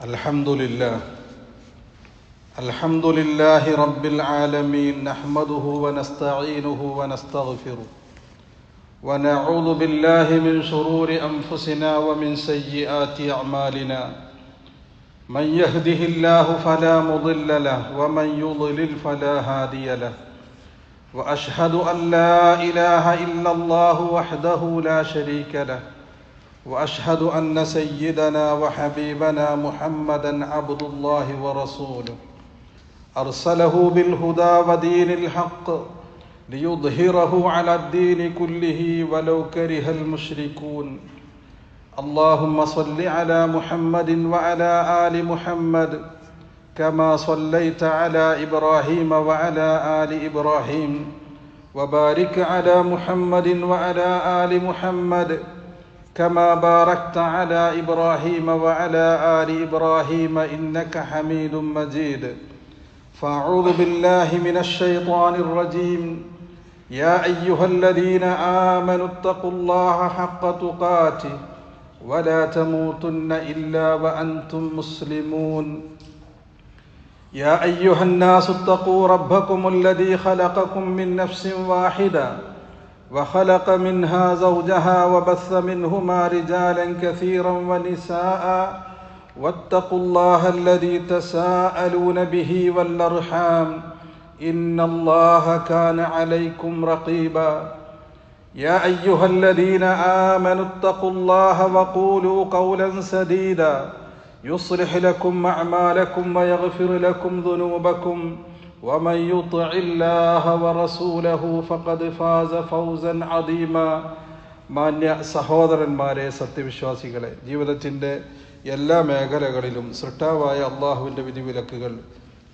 الحمد لله رب العالمين نحمده ونستعينه ونستغفره ونعوذ بالله من شرور أنفسنا ومن سيئات أعمالنا من يهده الله فلا مضل له ومن يضلل فلا هادي له وأشهد أن لا إله إلا الله وحده لا شريك له وأشهد أن سيدنا وحبيبنا محمدا عبد الله ورسوله أرسله بالهدى ودين الحق ليظهره على الدين كله ولو كره المشركون اللهم صل على محمد وعلى آل محمد كما صليت على إبراهيم وعلى آل إبراهيم وبارك على محمد وعلى آل محمد كما باركت على إبراهيم وعلى آل إبراهيم إنك حميد مجيد فأعوذ بالله من الشيطان الرجيم يا أيها الذين آمنوا اتقوا الله حق تقاته ولا تموتن إلا وأنتم مسلمون يا أيها الناس اتقوا ربكم الذي خلقكم من نفس واحدة وخلق منها زوجها وبث منهما رجالا كثيرا ونساء واتقوا الله الذي تساءلون به والأرحام إن الله كان عليكم رقيبا يا أيها الذين آمنوا اتقوا الله وقولوا قولا سديدا يصلح لكم أعمالكم ويغفر لكم ذنوبكم ومن يطع الله ورسوله فقد فاز فوزا عظيما മാന്യ സഹോദരന്മാരെ, സത്യവിശ്വാസികളെ, ജീവിതത്തിൻ്റെ എല്ലാ മേഖലകളിലും സൃഷ്ടാവായ അള്ളാഹുവിൻ്റെ വിധിവിലക്കുകൾ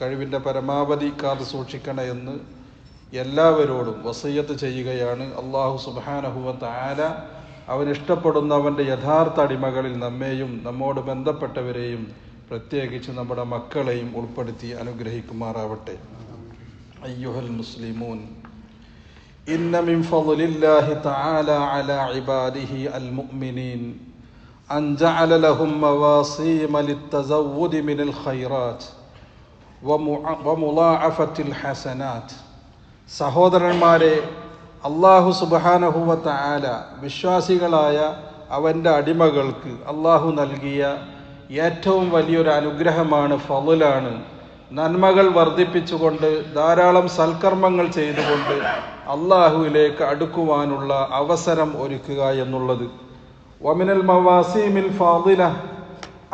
കഴിവിൻ്റെ പരമാവധി കാത്തു സൂക്ഷിക്കണമെന്ന് എല്ലാവരോടും വസിയ്യത്ത് ചെയ്യുകയാണ്. അള്ളാഹു സുബ്ഹാനഹു വ തആല അവനിഷ്ടപ്പെടുന്ന അവൻ്റെ യഥാർത്ഥ അടിമകളിൽ നമ്മെയും നമ്മോട് ബന്ധപ്പെട്ടവരെയും പ്രത്യേകിച്ച് നമ്മുടെ മക്കളെയും ഉൾപ്പെടുത്തി അനുഗ്രഹിക്കുമാറാവട്ടെ. അയ്യുഹൽ മുസ്ലിമൂൻ, ഇന്ന മിൻ ഫളില്ലാഹി തആല അലാ ഇബാദിഹി അൽ മുഅ്മിനീൻ അൻ ജഅല ലഹും മവാസീമ ലിത്തസവ്വുദി മിനൽ ഖൈറാത്ത് വമുളാഅഫത്തിൽ ഹസനാത്ത്. സഹോദരന്മാരെ, അല്ലാഹു സുബ്ഹാനഹു വ തആല വിശ്വാസികളായ അവൻ്റെ അടിമകൾക്ക് അല്ലാഹു നൽകിയ ഏറ്റവും വലിയൊരു അനുഗ്രഹമാണ്, ഫളലാണ്. നന്മകൾ വർദ്ധിപ്പിച്ചുകൊണ്ട് ധാരാളം സൽക്കർമ്മങ്ങൾ ചെയ്തുകൊണ്ട് അള്ളാഹുവിലേക്ക് അടുക്കുവാനുള്ള അവസരം ഒരുക്കുക എന്നുള്ളത്. വമിനൽ മവാസീമിൽ ഫാദില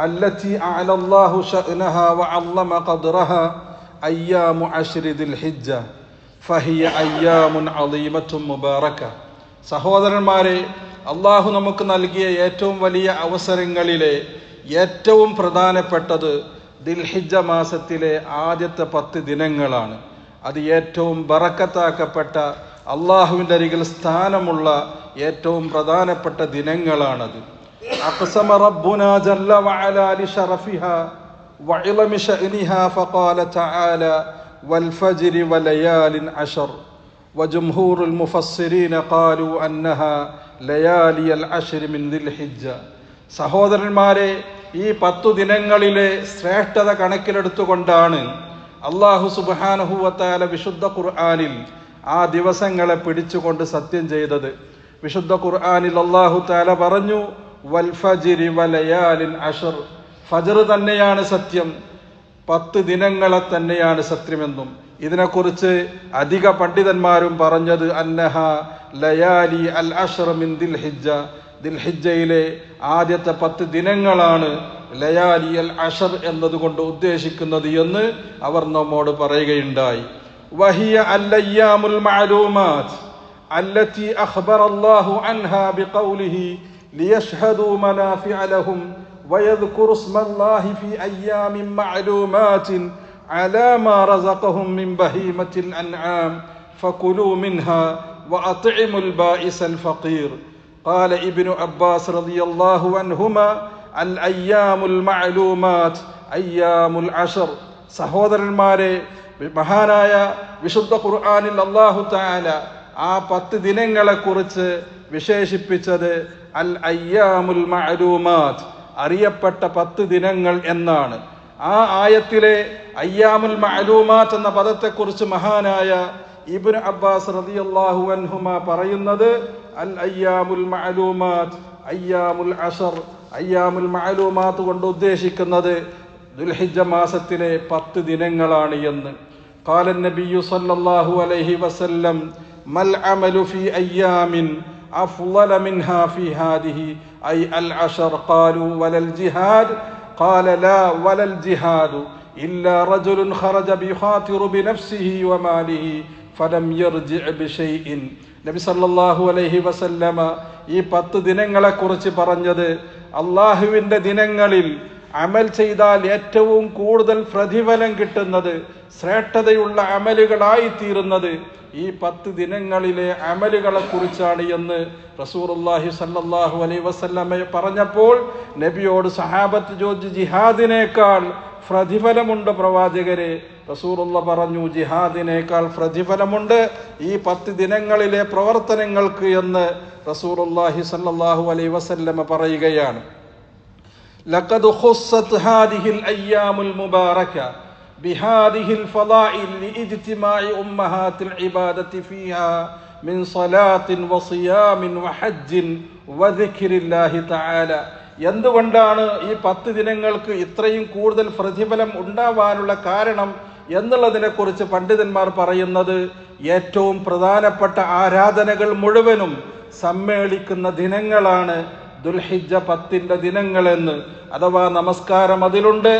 അല്ലത്തി അഅല അല്ലാഹു ശഅനഹാ വഅല്ലമ ഖദ്റഹാ അയ്യാമു അശ്രി ദിൽ ഹിജ്ജ ഫഹിയ അയ്യാമുൻ അളീമത്തുൻ മുബാറക. സഹോദരന്മാരെ, അള്ളാഹു നമുക്ക് നൽകിയ ഏറ്റവും വലിയ അവസരങ്ങളിലെ ഏറ്റവും പ്രധാനപ്പെട്ടത് ദിൽഹിജ്ജ മാസത്തിലെ ആദ്യത്തെ 10 ദിനങ്ങളാണ്. അത് ഏറ്റവും ബറക്കത്താക്കപ്പെട്ട അള്ളാഹുവിൻ്റെ അരികിൽ സ്ഥാനമുള്ള ഏറ്റവും പ്രധാനപ്പെട്ട ദിനങ്ങളാണത്. അഖ്സമ റബ്ബുനാ ജല്ല വഅലാ ലിശറഫിഹാ വഇളമി ശഅനിഹാ ഫഖാല തആല വൽ ഫജ്രി വലയാലിൻ അശർ വജംഹൂറുൽ മുഫസ്സിരീന ഖാലൂ അന്നഹാ ലയാലിയൽ അശ്രി മിൻ ദിൽഹിജ്ജ. സഹോദരന്മാരെ, ഈ 10 ദിനങ്ങളിലെ ശ്രേഷ്ഠത കണക്കിലെടുത്തുകൊണ്ടാണ് അല്ലാഹു സുബ്ഹാനഹു വ തആല വിശുദ്ധ ഖുർആനിൽ ആ ദിവസങ്ങളെ പിടിച്ചുകൊണ്ട് സത്യം ചെയ്തത്. വിശുദ്ധ ഖുർആനിൽ അല്ലാഹു തആല പറഞ്ഞു, വൽ ഫജ്രി വലയാലിൻ അശർ. ഫജ്ർ തന്നെയാണ് സത്യം, 10 ദിനങ്ങളെ തന്നെയാണ് സത്യമെന്നും. ഇതിനെക്കുറിച്ച് അധിക പണ്ഡിതന്മാരും പറഞ്ഞത് അന്നഹ ലയാലി അൽ അശ്ർ മിൻ ദിൽഹിജ്ജ, ദിൽഹിജ്ജയിലെ ആദ്യത്തെ 10 ദിനങ്ങളാണ് ലയാലി അൽ അഷർ എന്നതുകൊണ്ട് ഉദ്ദേശിക്കുന്നത് എന്ന് അവർ നമ്മോട് പറയുകയുണ്ടായി. വഹിയ അൽ-അയ്യാമുൽ മഅലൂമാത്ത് അല്ലത്തി അഖ്ബറ അല്ലാഹു അൻഹാ ബിഖൗലിഹി ലിയശ്ഹദൂ മനാഫിഅ ലഹും വയദ്കുറു ഇസ്മല്ലാഹി ഫീ അയ്യാമിൻ മഅലൂമാത്തിൻ അലാ മാ റസഖഹും മിൻ ബഹീമത്തിൽ അൻആം ഫകുലൂ മിൻഹാ വഅത്ഇമുൽ ബാഇസൽ ഫഖീർ. قال ابن عباس رضي الله عنهما الأيام المعلومات أيام العشر. സഹോദരന്മാരെ, മഹാനായ വിശുദ്ധ ഖുർആനിൽ അല്ലാഹു തആല ആ 10 ദിനങ്ങളെ കുറിച്ച് വിശേഷിപ്പിച്ചത് അൽ അയ്യാമുൽ മഅലൂമാത്ത്, അറിയപ്പെട്ട 10 ദിനങ്ങൾ എന്നാണ്. ആ ആയത്തിലെ അയ്യാമുൽ മഅലൂമാത്ത് എന്ന പദത്തെക്കുറിച്ച് മഹാനായ ഇബ്നു അബ്ബാസ് റളിയല്ലാഹു അൻഹുമാ പറയുന്നത് അൽ അയ്യാമുൽ മഅലൂമാത്ത് അയ്യാമുൽ അശർ, അയ്യാമുൽ മഅലൂമാത്ത് കൊണ്ട് ഉദ്ദേശിക്കുന്നത് ദുൽഹിജ്ജ മാസത്തിലെ 10 ദിനങ്ങളാണ് എന്ന്. ഖാല നബിയ്യു സല്ലല്ലാഹു അലൈഹി വസല്ലം മൽ അമലു ഫീ അയ്യാമിൻ അഫ്ളല മിൻഹാ ഫീ ഹാദിഹി ഐ അൽ അശർ. ഖാലു വലൽ ജിഹാദ് ഖാല ലാ വലൽ ജിഹാദു ഇല്ലാ റജുലുൻ ഖറജ ബിഖാതിറു ബിനഫ്സിഹി വമാലിഹി ഫലം യർജിഅ ബിശൈഇൻ. നബി സല്ലല്ലാഹു അലൈഹി വസല്ലമ ഈ 10 ദിനങ്ങളെക്കുറിച്ച് പറഞ്ഞത് അള്ളാഹുവിൻ്റെ ദിനങ്ങളിൽ അമൽ ചെയ്താൽ ഏറ്റവും കൂടുതൽ പ്രതിഫലം കിട്ടുന്നത്, ശ്രേഷ്ഠതയുള്ള അമലുകളായി തീരുന്നത് ഈ 10 ദിനങ്ങളിലെ അമലുകളെ കുറിച്ചാണ് എന്ന് റസൂലുള്ളാഹി സല്ലല്ലാഹു അലൈഹി വസല്ലമ പറഞ്ഞപ്പോൾ നബിയോട് സഹാബത്ത് ചോദിച്ചു, ജിഹാദിനേക്കാൾ പ്രതിഫലമുണ്ട് പ്രവാചകരെ? റസൂലുള്ള പറഞ്ഞു, ജിഹാദിനേക്കാൾ പ്രതിഫലമുണ്ട് ഈ 10 ദിനങ്ങളിലെ പ്രവർത്തനങ്ങൾക്ക് എന്ന് റസൂലുള്ളാഹി സല്ലല്ലാഹു അലൈഹി വസല്ലമ പറയുകയാണ്. ലഖദ് ഖുസ്സത് ഹാദിഹിൽ അയ്യാമുൽ മുബാറക ബിഹാദിഹിൽ ഫളാഇൽ ലിഇജ്തിമാഇ ഉമ്മഹാത്തിൽ ഇബാദത്തി ഫീഹാ മിൻ സ്വലാത്തിൻ വസിയാമിൻ വഹജ്ജിൻ വദിക്രില്ലാഹി തആല. എന്തുകൊണ്ടാണ് ഈ 10 ദിനങ്ങൾക്ക് ഇത്രയും കൂടുതൽ പ്രതിഫലം ഉണ്ടാവാനുള്ള കാരണം എന്നുള്ളതിനെക്കുറിച്ച് പണ്ഡിതന്മാർ പറയുന്നത്, ഏറ്റവും പ്രധാനപ്പെട്ട ആരാധനകൾ മുഴുവനും സമ്മേളിക്കുന്ന ദിനങ്ങളാണ് ദുൽഹിജ്ജ 10ന്റെ ദിനങ്ങളെന്ന്. അഥവാ നമസ്കാരം അതിലുണ്ട്,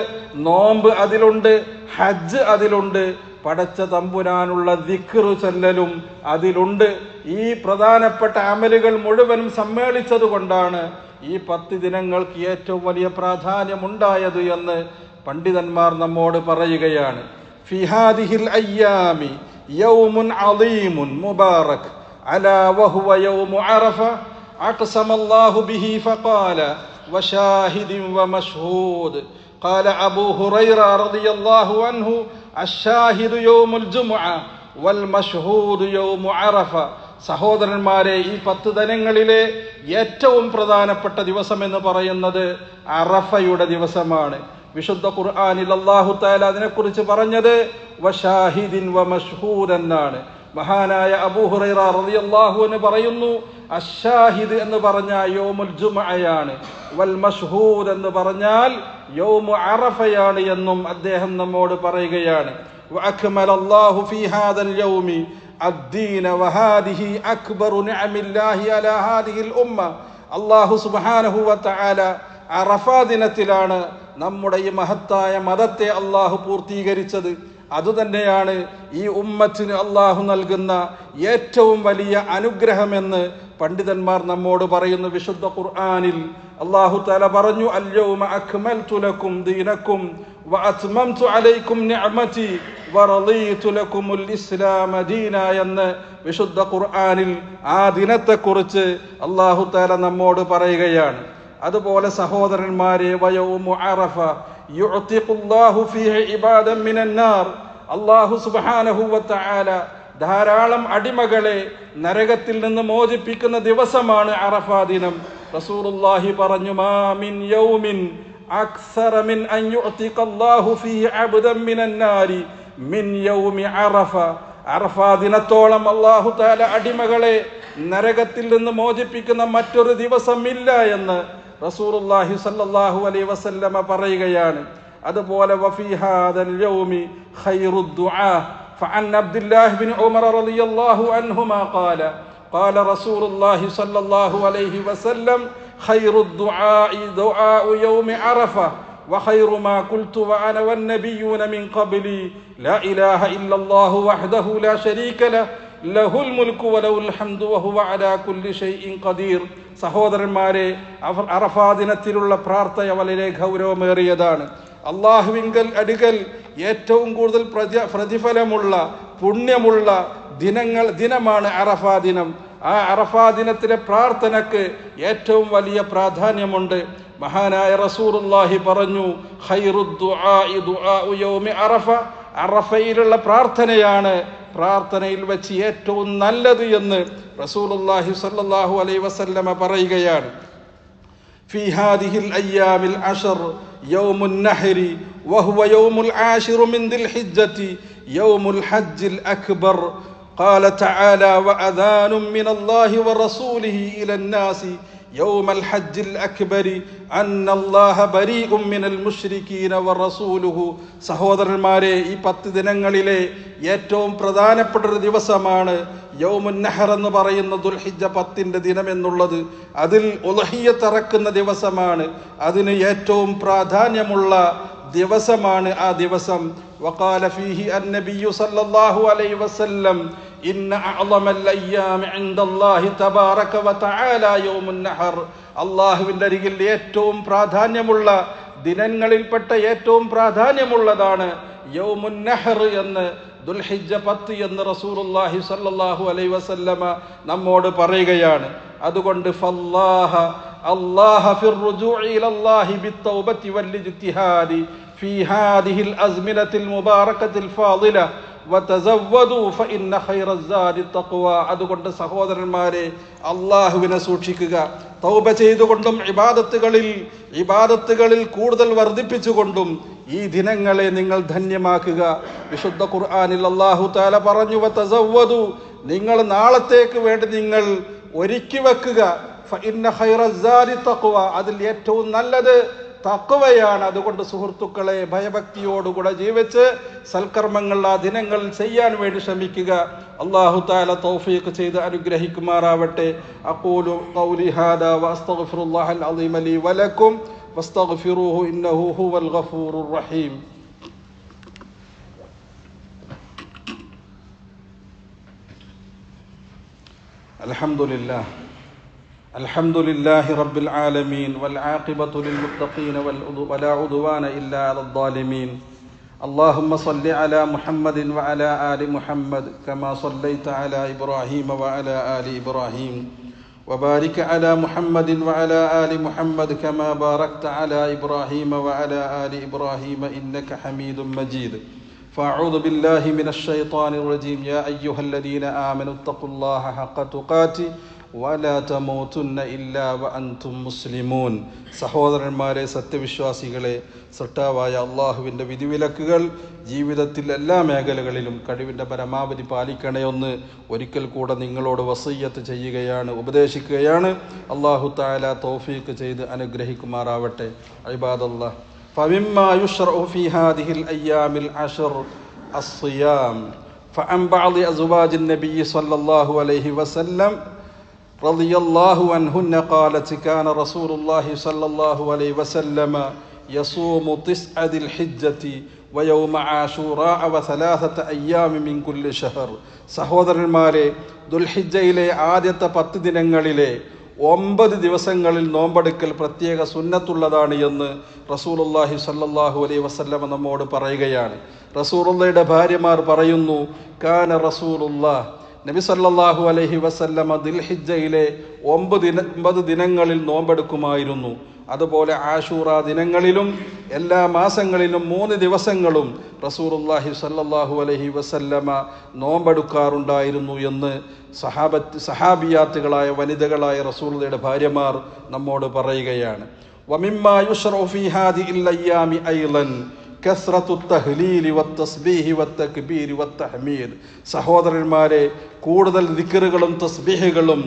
നോമ്പ് അതിലുണ്ട്, ഹജ്ജ് അതിലുണ്ട്, പടച്ച തമ്പുരാനുള്ള ദിക്റ് ചൊല്ലലും അതിലുണ്ട്. ഈ പ്രധാനപ്പെട്ട അമലുകൾ മുഴുവനും സമ്മേളിച്ചത് കൊണ്ടാണ് ഈ 10 ദിനങ്ങൾക്ക് ഏറ്റവും വലിയ പ്രാധാന്യമുണ്ടായത് എന്ന് പണ്ഡിതന്മാർ നമ്മോട് പറയുകയാണ്. ഫി ഹാദിഹിൽ അയ്യാമി യൗമുൻ അളീമുൻ മുബാറക് അലാ വഹുവ യൗമു അറഫ അഖ്സമ അല്ലാഹു ബിഹി ഫഖാല വശാഹിദിൻ വമശ്ഹൂദ്. ഖാല അബൂ ഹുറൈറ റളിയല്ലാഹു അൻഹു അശ്ശാഹിദു യൗമുൽ ജുമുഅ വൽ മശ്ഹൂദു യൗമു അറഫ. സഹോദരന്മാരെ, ഈ 10 ദിനങ്ങളിലെ ഏറ്റവും പ്രധാനപ്പെട്ട ദിവസം എന്ന് പറയുന്നത് അറഫയുടെ ദിവസമാണ്. വിശുദ്ധ ഖുർആനിൽ അല്ലാഹു തആല അതിനെക്കുറിച്ച് പറഞ്ഞത് വശാഹിദിൻ വമശ്ഹൂദ് എന്നാണ്. മഹാനായ അബൂ ഹുറൈറ റളിയല്ലാഹു അൻഹു പറയുന്നു, അശ്ശാഹിദ് എന്ന് പറഞ്ഞാൽ യൗമുൽ ജുമുഅയാണ്, വൽ മശ്ഹൂദ് എന്ന് പറഞ്ഞാൽ യൗമു അറഫയാണ് എന്നും അദ്ദേഹം നമ്മോട് പറയുകയാണ്. വഅക്മല അല്ലാഹു ഫീ ഹാദൽ യൗമി അദ്ദീന വഹാദിഹി അക്ബറു നിഅമില്ലാഹി അലാ ഹാദിഹിൽ ഉമ്മ. അല്ലാഹു സുബ്ഹാനഹു വതആല അറഫാ ദിനത്തിലാണ് നമ്മുടെ ഈ മഹത്തായ മതത്തെ അല്ലാഹു പൂർത്തീകരിച്ചത്. അതുതന്നെയാണ് ഈ ഉമ്മത്തിന് അല്ലാഹു നൽകുന്ന ഏറ്റവും വലിയ അനുഗ്രഹമെന്ന് പണ്ഡിതന്മാർ നമ്മോട് പറയുന്നു. വിശുദ്ധ ഖുർആനിൽ അല്ലാഹു തആല പറഞ്ഞു, അൽയൗമ അക്മൽതു ലക്കും ദീനക്കും വഅത്മംതു അലൈക്കും നിഅമതി വറളീതു ലക്കുമുൽ ഇസ്ലാമ ദീന എന്ന് വിശുദ്ധ ഖുർആനിൽ ആ ദിനത്തെക്കുറിച്ച് അല്ലാഹു തആല നമ്മോട് പറയുകയാണ്. അതുപോലെ സഹോദരന്മാരെ, വയൗമു അറഫ യുഅ്തിഖുല്ലാഹു ഫീഹി ഇബാദൻ മിനന്നാർ. അല്ലാഹു സുബ്ഹാനഹു വതആല ധാരാളം അടിമകളെ നരകത്തിൽ നിന്ന് മോചിപ്പിക്കുന്ന ദിവസമാണ് അറഫാ ദിനം. റസൂലുള്ളാഹി പറഞ്ഞു, മാ മിൻ യൗമിൻ അക്സറ മിൻ അൻ യുഅ്തിഖല്ലാഹു ഫീഹി അബ്ദൻ മിനന്നാരി മിൻ യൗമി അറഫ. അറഫാ ദിനത്തോളം അല്ലാഹു തആല അടിമകളെ നരകത്തിൽ നിന്ന് മോചിപ്പിക്കുന്ന മറ്റൊരു ദിവസമില്ല എന്ന് റസൂലുള്ളാഹി സ്വല്ലല്ലാഹു അലൈഹി വസല്ലമ പറയുകയാണ്. അതുപോലെ വഫീ ഹാദൽ യൗമി ഖൈറുദ് ദുആ ഫഅൻ അബ്ദുല്ലാഹി ബിൻ ഉമർ റളിയല്ലാഹു അൻഹുമാ ഖാല ഖാല റസൂലുള്ളാഹി സ്വല്ലല്ലാഹു അലൈഹി വസല്ലം ഖൈറുദ് ദുആഇ ദുആഉ യൗമി അറഫ വഖൈറു മാ ഖുൽതു വഅന വന്നബിയ്യൂന മിൻ ഖബ്ലി ലാ ഇലാഹ ഇല്ലല്ലാഹു വഹ്ദഹു ലാ ശരീക ലഹു ലഹുൽ മുൽക്കു വലഹുൽ ഹംദു വഹുവ അലാ കുല്ലി ഷൈഇൻ ഖദീർ. സഹോദരന്മാരെ, അറഫാ ദിനത്തിലുള്ള പ്രാർത്ഥന വളരെ ഗൗരവമേറിയതാണ്. അല്ലാഹുവിങ്കൽ അടുക്കൽ ഏറ്റവും കൂടുതൽ പ്രതിഫലമുള്ള പുണ്യമുള്ള ദിനമാണ് അറഫാ ദിനം. ആ അറഫാ ദിനത്തിലെ പ്രാർത്ഥനയ്ക്ക് ഏറ്റവും വലിയ പ്രാധാന്യമുണ്ട്. മഹാനായ റസൂലുള്ളാഹി പറഞ്ഞു, ഖൈറുദ് ദുആഇ ദുആഉ യൗമി അറഫ. അറഫയിലുള്ള പ്രാർത്ഥനയാണ് പ്രാർത്ഥനയിൽ വെച്ച് ഏറ്റവും നല്ലത് എന്ന് റസൂലുള്ളാഹി സ്വല്ലല്ലാഹു അലൈഹി വസല്ലമ പറയുകയാണ്. في هذه الأيام العشر يوم النحر وهو يوم العاشر من ذي الحجة يوم الحج الأكبر. قال تعالى: وأذان من الله ورسوله إلى الناس يوم الحج الأكبر أن الله بريء من المشركين ورسوله. സഹോദരന്മാരെ, ഈ 10 ദിനങ്ങളിലെ ഏറ്റവും പ്രധാനപ്പെട്ട ഒരു ദിവസമാണ് യൗമുൻ നഹർ എന്ന് പറയുന്ന ദുൽഹിജ്ജ 10ന്റെ ദിനം എന്നുള്ളത്. അതിൽ ഉളഹിയ്യത്ത് അറക്കുന്ന ദിവസമാണ്. അതിന് ഏറ്റവും പ്രാധാന്യമുള്ള ദിവസമാണ് ആ ദിവസം. വഖാല ഫീഹി അന്നബിയ്യു സല്ലല്ലാഹു അലൈഹി വസല്ലം ഇന്ന അഅ്ളമൽ അയ്യാമി ഇൻദല്ലാഹി തബാറക വതആല യൗമുൻ നഹർ. അല്ലാഹുവിന്റെ അരികിൽ ഏറ്റവും പ്രാധാന്യമുള്ള ദിനങ്ങളിൽപ്പെട്ട ഏറ്റവും പ്രാധാന്യമുള്ളതാണ് യൗമുൻ നഹർ എന്ന്, ദുൽഹിജ്ജ 10 എന്ന് റസൂലുള്ളാഹി സ്വല്ലല്ലാഹു അലൈഹി വസല്ലമ നമ്മോട് പറയുകയാണ്. അതുകൊണ്ട് അല്ലാഹ ഫിർ റുജൂഇ ഇലല്ലാഹി ബിത്തൗബതി വൽ ഇജ്തിഹാദി ഫീ ഹാദിഹിൽ അസ്മിനത്തിൽ മുബാറകത്തിൽ ഫാദില വതസവ്വദു ഫഇന്ന ഖൈറസ്സാദി തഖ്വ. അതുകൊണ്ട് സഹോദരന്മാരെ, അല്ലാഹുവിനെ സൂക്ഷിക്കുക. തൗബ ചെയ്തുകൊണ്ടും ഇബാദത്തുകളിൽ കൂടുതൽ വർദ്ധിപ്പിച്ചുകൊണ്ടും ഈ ദിനങ്ങളെ നിങ്ങൾ ധന്യമാക്കുക. വിശുദ്ധ ഖുർആനിൽ അല്ലാഹു തആല പറഞ്ഞു: വതസവ്വദു, നിങ്ങൾ നാളത്തേക്ക് വേണ്ടി നിങ്ങൾ ഒരുക്കി വെക്കുക. ഫഇന്ന ഖൈറസ്സാദി തഖ്വ, അതിൽ ഏറ്റവും നല്ലത് തഖ്വയാണ്. അതുകൊണ്ട് സുഹൃത്തുക്കളെ, ഭയഭക്തിയോടുകൂടെ ജീവിച്ച് സൽക്കർമ്മങ്ങൾ ആ ദിനങ്ങളിൽ ചെയ്യാൻ വേണ്ടി ശ്രമിക്കുക. അല്ലാഹു തആല തൗഫീഖ് ചെയ്ത് അനുഗ്രഹിക്കുമാറാവട്ടെ. അഖൂലു ഖൗലി ഹാദാ വഅസ്തഗ്ഫിറുല്ലാഹൽ അളീമ ലീ വലക്കും വസ്തഗ്ഫിറൂഹു ഇന്നഹു ഹുവൽ ഗഫൂറുർ റഹീം. الحمد لله رب العالمين والعاقبة للمتقين ولا عدوان إلا على الظالمين. اللهم صل على محمد وعلى آل محمد كما صليت على إبراهيم وعلى آل إبراهيم وبارك على محمد وعلى آل محمد كما باركت على إبراهيم وعلى آل إبراهيم إنك حميد مجيد. فأعوذ بالله من الشيطان الرجيم. يا أيها الذين آمنوا اتقوا الله حق تقاته ولا تموتن إلا وأنتم مسلمون. സഹോദരന്മാരെ, സത്യവിശ്വാസികളെ, സൃഷ്ടാവായ അള്ളാഹുവിൻ്റെ വിധിവിലക്കുകൾ ജീവിതത്തിൽ എല്ലാ മേഖലകളിലും കഴിവിൻ്റെ പരമാവധി പാലിക്കണമെന്ന് ഒരിക്കൽ കൂടെ നിങ്ങളോട് വസിയ്യത്ത് ചെയ്യുകയാണ്, ഉപദേശിക്കുകയാണ്. അല്ലാഹു തആല തൗഫീഖ് ചെയ്ത് അനുഗ്രഹിക്കുമാറാവട്ടെ. ഇബാദല്ലാഹ്, فمما يشرع في هذه الأيام العشر الصيام. فعن بعض أزواج النبي صلى الله عليه وسلم رضي الله عنهن قالت: كان رسول الله صلى الله عليه وسلم يصوم 9 ذي الحجة ويوم عاشوراء و3 أيام من كل شهر. സഹോദരന്മാരെ, ദുൽഹിജ്ജയിലെ ആദ്യത്തെ 10 ദിനങ്ങളിലെ 9 ദിവസങ്ങളിൽ നോമ്പെടുക്കൽ പ്രത്യേക സുന്നത്തുള്ളതാണ് എന്ന് റസൂലുള്ളാഹി സ്വല്ലല്ലാഹു അലൈഹി വസല്ലം നമ്മോട് പറയുകയാണ്. റസൂലുള്ളാഹിയുടെ ഭാര്യമാർ പറയുന്നു: കാന റസൂലുള്ളാഹ്, നബി സല്ലല്ലാഹു അലൈഹി വസല്ലമ ദിൽഹിജ്ജയിലെ 9 ദിനങ്ങളിൽ നോമ്പെടുക്കുമായിരുന്നു. അതുപോലെ ആശൂറ ദിനങ്ങളിലും എല്ലാ മാസങ്ങളിലും 3 ദിവസങ്ങളും റസൂലുള്ളാഹി സ്വല്ലല്ലാഹു അലൈഹി വസല്ലമ നോമ്പെടുക്കാറുണ്ടായിരുന്നു എന്ന് സഹാബിയാത്തുകളായ വനിതകളായ റസൂലുള്ളാഹിയുടെ ഭാര്യമാർ നമ്മോട് പറയുകയാണ്. വമിമ്മാ യുശ്റഉ ഫീ ഹാദിഹിൽ അയ്യാമി അയ്ളൻ കസ്റത്തു തഹ്ലീലി വത്തസ്ബീഹി വത്തക്ബീരി വത്തഹ്മീദ്. സഹോദരന്മാരെ, കൂടുതൽ ദിക്റുകളും തസ്ബീഹുകളും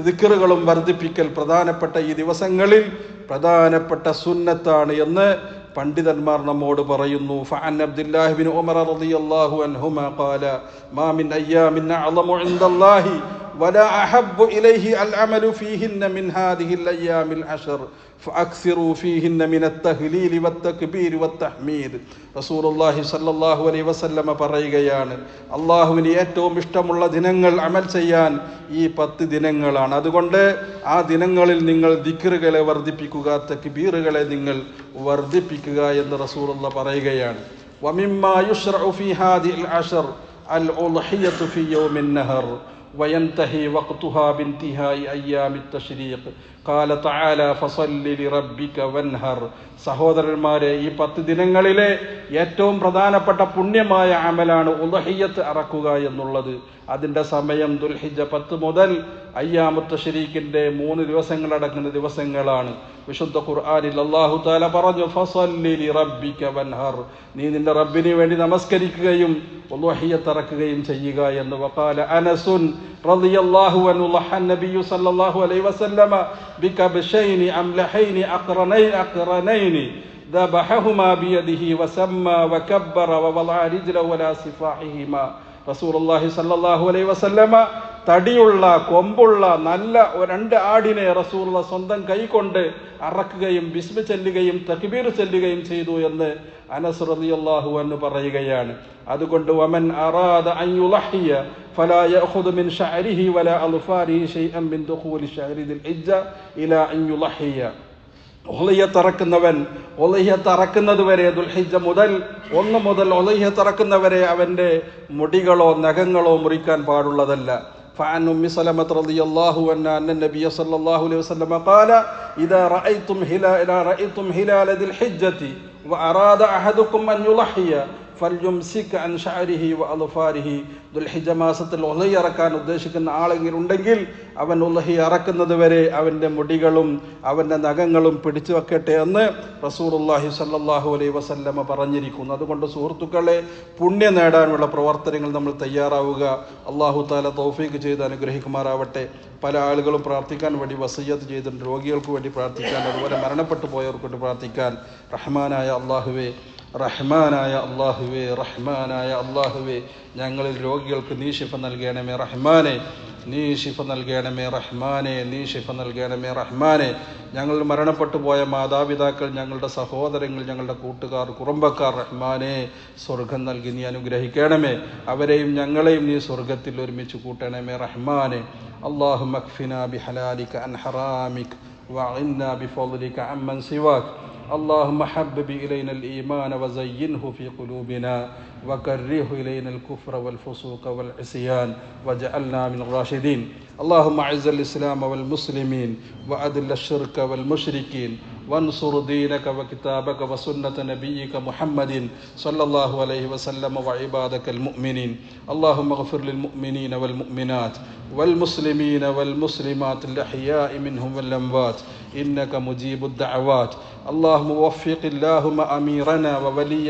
ദിക്റുകളും വർദ്ധിപ്പിക്കൽ പ്രധാനപ്പെട്ട ഈ ദിവസങ്ങളിൽ പ്രധാനപ്പെട്ട സുന്നത്താണ് എന്ന് പണ്ഡിതന്മാർ നമ്മോട് പറയുന്നു. ഫഅൻ അബ്ദുല്ലാഹി ബിൻ ഉമർ റളിയല്ലാഹു അൻഹുമാ ഖാല മാ മിൻ അയ്യാമിൻ അഅ്ളമു ഇൻദല്ലാഹി വലാ അഹബ്ബു ഇലൈഹി അൽ അമലു ഫീഹിന്ന മിൻ ഹാദിഹിൽ അയ്യാമിൽ അശർ ഫഅക്സിറു ഫീഹിന്ന മിനത് തഹ്ലീലി വത്തക്ബീരി വത്തഹ്മീദ്. റസൂലുള്ളാഹി സ്വല്ലല്ലാഹു അലൈഹി വസല്ലമ പറയുകയാണ്, അല്ലാഹുവിന് ഏറ്റവും ഇഷ്ടമുള്ള ദിനങ്ങൾ അമൽ ചെയ്യാൻ ഈ 10 ദിനങ്ങളാണ്. അതുകൊണ്ട് ആ ദിനങ്ങളിൽ നിങ്ങൾ ദിക്റുകളെ വർദ്ധിപ്പിക്കുക, തക്ബീറുകളെ നിങ്ങൾ വർദ്ധിപ്പിക്കുക എന്ന് റസൂലുള്ളാഹി പറയുകയാണ്. വമിമ്മാ യുശ്റഉ ഫീ ഹാദിഹിൽ അശർ അൽ ഉദ്ഹിയ്യതു ഫീ യൗമിൻ നഹർ وينتهي وقتها بانتهاء أيام التشريق قال تعالى فصل لربك وانهر. സഹോദരന്മാരെ, ഈ 10 ദിനങ്ങളിലെ ഏറ്റവും പ്രധാനപ്പെട്ട പുണ്യമായ അമലാണ് ഉദ്ഹിയ്യത്ത് അറക്കുക എന്നുള്ളത്. അതിൻ്റെ സമയം ദുൽഹിജ്ജ 10 മുതൽ അയ്യാമുത്ത് തശ്രീഖിന്റെ 3 ദിവസങ്ങളടങ്ങുന്ന ദിവസങ്ങളാണ്. വിശുദ്ധ ഖുർആനിൽ അല്ലാഹു തആല പറഞ്ഞു ഫസല്ലി ലിറബ്ബിക വൻഹർ, നീ നിന്റെ റബ്ബിന് വേണ്ടി നമസ്കരിക്കുകയും ഉദ്ഹിയ്യത്ത് അറക്കുകയും ചെയ്യുക എന്ന്. വഖാല അനസുൻ റളിയല്ലാഹു അൻഹു ലഹൻ നബിയ്യു സല്ലല്ലാഹു അലൈഹി വസല്ലമ ബികബ്ശൈനി അംലഹൈനി അഖറനൈനി ദബഹഹുമാ ബിയദിഹി വസമ്മ വകബ്ബറ വവളഅ റിജ്ലഹു അലാ സിഫാഹിഹിമാ. റസൂലുള്ളാഹി സ്വല്ലല്ലാഹു അലൈഹി വസല്ലമ തടിയുള്ള കൊമ്പുള്ള നല്ല 2 ആടിനെ റസൂലുള്ള സ്വന്തം കൈകൊണ്ട് അറക്കുകയും ബിസ്മി ചൊല്ലുകയും തക്ബീർ ചൊല്ലുകയും ചെയ്തു എന്ന് അനസ് റളിയല്ലാഹു അൻഹു പറയുകയാണ്. അതുകൊണ്ട് വമൻ അറാദ അൻ യുളഹിയ ഫലാ യഅഖുദു മിൻ ശഅരിഹി വലാ അൽഫാരിഹി ഷൈഅൻ മിൻ ദുഖൂലി ശഹരി ദിൽ ഹിജ്ജ ഇലാ അൻ യുളഹിയ. ഉളഹിയ്യത്ത് അറക്കുന്നത് വരെ ദുൽഹിജ്ജ 1 മുതൽ ഉളഹിയ്യത്ത് അറക്കുന്നവരെ അവന്റെ മുടികളോ നഖങ്ങളോ മുറിക്കാൻ പാടുള്ളതല്ല. فعن أم سلمة رضي الله عنها أن النبي صلى الله عليه وسلم قال إذا رأيتم هلال ذي الحجة وأراد أحدكم أن يضحي فليمسك عن شعره وأظفاره. ദുൽഹിജ്ജ മാസത്തിൽ ഉളഹിയ്യ അറക്കാൻ ഉദ്ദേശിക്കുന്ന ആളെങ്കിലും ഉണ്ടെങ്കിൽ അവൻ ഉളഹിയ്യ അറക്കുന്നത് വരെ അവൻ്റെ മുടികളും അവൻ്റെ നഖങ്ങളും പിടിച്ചു വെക്കട്ടെ എന്ന് റസൂലുള്ളാഹി സ്വല്ലല്ലാഹു അലൈഹി വസല്ലമ പറഞ്ഞിരിക്കുന്നു. അതുകൊണ്ട് സുഹൃത്തുക്കളെ, പുണ്യം നേടാനുള്ള പ്രവർത്തനങ്ങൾ നമ്മൾ തയ്യാറാവുക. അല്ലാഹു തആല തൗഫീഖ് ചെയ്ത് അനുഗ്രഹിക്കുമാറാവട്ടെ. പല ആളുകളും പ്രാർത്ഥിക്കാൻ വേണ്ടി വസിയ്യത്ത് ചെയ്തിട്ടുണ്ട്. രോഗികൾക്ക് വേണ്ടി പ്രാർത്ഥിക്കാൻ, അതുപോലെ മരണപ്പെട്ടു പോയവർക്ക് വേണ്ടി പ്രാർത്ഥിക്കാൻ. റഹ്മാനായ അല്ലാഹുവേ, ഞങ്ങളിൽ രോഗികൾക്ക് നീ ശിഫ നൽകണമേ റഹ്മാനെ. ഞങ്ങൾ മരണപ്പെട്ടു പോയ മാതാപിതാക്കൾ, ഞങ്ങളുടെ സഹോദരങ്ങൾ, ഞങ്ങളുടെ കൂട്ടുകാർ, കുടുംബക്കാർ റഹ്മാനെ സ്വർഗം നൽകി നീ അനുഗ്രഹിക്കണമേ. അവരെയും ഞങ്ങളെയും നീ സ്വർഗത്തിൽ ഒരുമിച്ച് കൂട്ടണമേ റഹ്മാനെ. اللهم اكفنا بحلالك عن حرامك وأعنا بفضلك عمن سواك. اللهم حبب إلينا الإيمان وزينه في قلوبنا وكره إلينا الكفر والفسوق والعصيان واجعلنا من الراشدين. اللهم أعز الإسلام والمسلمين وأذل الشرك والمشركين وانصر دينك وكتابك وسنة نبيك محمد صلى الله عليه وسلم وعبادك المؤمنين. اللهم اغفر للمؤمنين والمؤمنات والمسلمين والمسلمات الأحياء منهم والأموات إنك مجيب الدعوات. اللهم وفق اللهم أميرنا وولي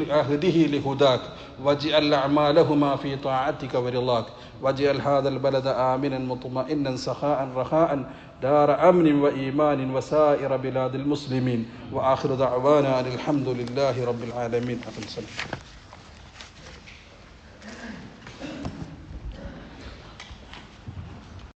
عهده لهداك واجعل أعمالهما في طاعتك ورضاك. واجعل هذا البلد آمنا مطمئنا سخاء رخاء دار أمن وإيمان وسائر بلاد المسلمين. وآخر دعوانا أن الحمد لله رب العالمين.